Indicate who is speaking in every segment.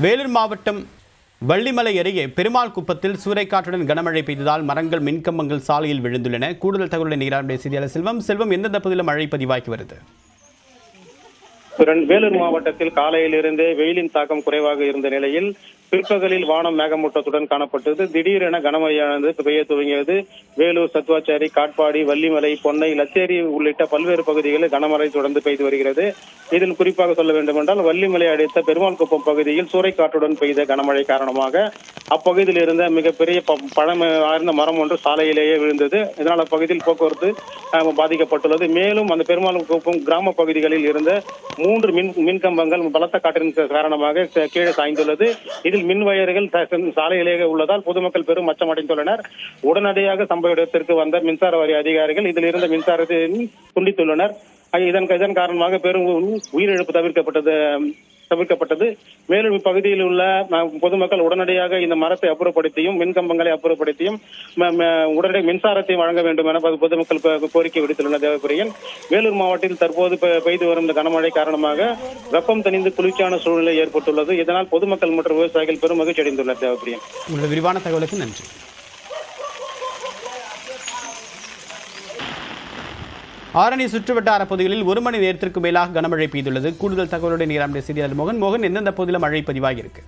Speaker 1: வேலூர் மாவட்டம் வள்ளிமலை அருகே பெருமாள் குப்பத்தில் சூறைக்காற்றுடன் கனமழை பெய்ததால் மரங்கள் மின்கம்பங்கள் சாலையில் விழுந்துள்ளன. கூடுதல் தகவலை நீராடைய செய்தியாளர் செல்வம் எந்தெந்த பகுதியில் மழை பதிவாகி வருது?
Speaker 2: வேலூர் மாவட்டத்தில் காலையிலிருந்தே வெயிலின் தாக்கம் குறைவாக இருந்த நிலையில் பிற்பகலில் வானம் மேகமூட்டத்துடன் காணப்பட்டது. திடீரென கனமழையானது பெய்ய துவங்கியது. வேலூர், சத்துவாச்சாரி, காட்பாடி, வள்ளிமலை, பொன்னை, லச்சேரி உள்ளிட்ட பல்வேறு பகுதிகளில் கனமழை தொடர்ந்து பெய்து வருகிறது. இதில் குறிப்பாக சொல்ல வேண்டுமென்றால் வள்ளிமலை அடுத்த பெருமாள் குப்பம் பகுதியில் சூறைக்காற்றுடன் பெய்த கனமழை காரணமாக அப்பகுதியில் இருந்த மிகப்பெரிய பழமையார்ந்த மரம் ஒன்று சாலையிலேயே விழுந்தது. இதனால் அப்பகுதியில் போக்குவரத்து பாதிக்கப்பட்டுள்ளது. மேலும் அந்த பெருமாள் குப்பம் கிராம பகுதிகளில் இருந்த 3 மின்கம்பங்கள் பலத்த காற்றின் காரணமாக கீழே சாய்ந்துள்ளது. இதில் மின் வயர்கள் சாலையிலேயே உள்ளதால் பொதுமக்கள் பெரும் அச்சமடைந்துள்ளனர். உடனடியாக சம்பவ இடத்திற்கு வந்த மின்சார வாரிய அதிகாரிகள் இதில் இருந்த மின்சாரத்தை துண்டித்துள்ளனர். இதன் காரணமாக பெரும் உயிரிழப்பு தவிர்க்கப்பட்டது. மேலும் இப்பகுதியில் உள்ள பொதுமக்கள் உடனடியாக இந்த மரத்தை அப்புறப்படுத்தியும் மின்கம்பங்களை அப்புறப்படுத்தியும் உடனடி மின்சாரத்தை வழங்க வேண்டும் என பொதுமக்கள் கோரிக்கை விடுத்துள்ளனர். தேவப்பிரியன், வேலூர் மாவட்டத்தில் தற்போது பெய்து வரும் இந்த கனமழை காரணமாக வெப்பம் தணிந்து குளிர்ச்சியான சூழ்நிலை ஏற்பட்டுள்ளது. இதனால் பொதுமக்கள் மற்றும் விவசாயிகள் பெரும் மகிழ்ச்சி அடைந்துள்ளனர். தேவப்பிரியன்,
Speaker 1: உங்களுடைய விரிவான தகவலுக்கு நன்றி. ஆரணி சுற்றுவட்டார பகுதிகளில் 1 மணி நேரத்திற்கு மேலாக கனமழை பெய்துள்ளது. கூடுதல் தகவலுடன் நீராம்பிய செய்தியாளர் மோகன் எந்தெந்த பகுதியில் மழை பதிவாகி இருக்கு?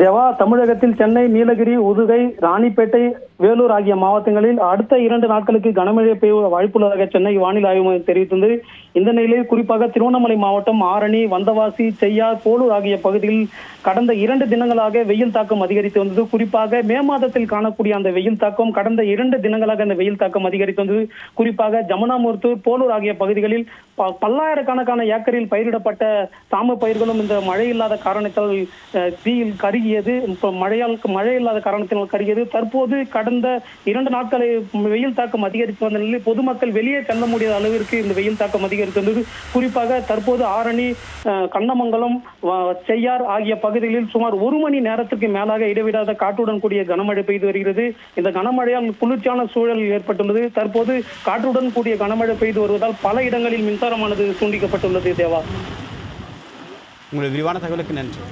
Speaker 3: தேவா, தமிழகத்தில் சென்னை, நீலகிரி, உதுகை, ராணிப்பேட்டை, வேலூர் ஆகிய மாவட்டங்களில் அடுத்த 2 நாட்களுக்கு கனமழை பெய்ய வாய்ப்புள்ளதாக சென்னை வானிலை ஆய்வு மையம் தெரிவித்தது. இந்த நிலையில் குறிப்பாக திருவண்ணாமலை மாவட்டம் ஆரணி, வந்தவாசி, செய்யார், போலூர் ஆகிய பகுதிகளில் கடந்த 2 தினங்களாக வெயில் தாக்கம் அதிகரித்து வந்தது. குறிப்பாக மே மாதத்தில் காணக்கூடிய அந்த வெயில் தாக்கம் கடந்த 2 தினங்களாக அந்த வெயில் தாக்கம் அதிகரித்து வந்தது. குறிப்பாக ஜமுனாமூர்த்தூர், போலூர் ஆகிய பகுதிகளில் பல்லாயிரக்கணக்கான ஏக்கரில் பயிரிடப்பட்ட சாம பயிர்களும் இந்த மழை இல்லாத காரணத்தால் தீயில் கருகியது. மழை இல்லாத காரணத்தினால் கருகியது. தற்போது கடந்த 2 நாட்களை வெயில் தாக்கம் அதிகரித்து வந்த நிலையில் பொதுமக்கள் வெளியே செல்ல முடியாத அளவிற்கு இந்த வெயில் தாக்கம் அதிகரித்து வந்தது. குறிப்பாக தற்போது ஆரணி, கண்ணமங்கலம், செய்யார் ஆகிய பகுதிகளில் சுமார் 1 மணி நேரத்திற்கு மேலாக இடைவிடாத காற்றுடன் கூடிய கனமழை பெய்து வருகிறது. இந்த கனமழையால் குளிர்ச்சியான சூழல் ஏற்பட்டுள்ளது. தற்போது காற்றுடன் கூடிய கனமழை பெய்து வருவதால் பல இடங்களில் மின்சாரமானது துண்டிக்கப்பட்டுள்ளது. தேவா,
Speaker 1: உங்களுடைய விரிவான தகவலுக்கு நன்றி.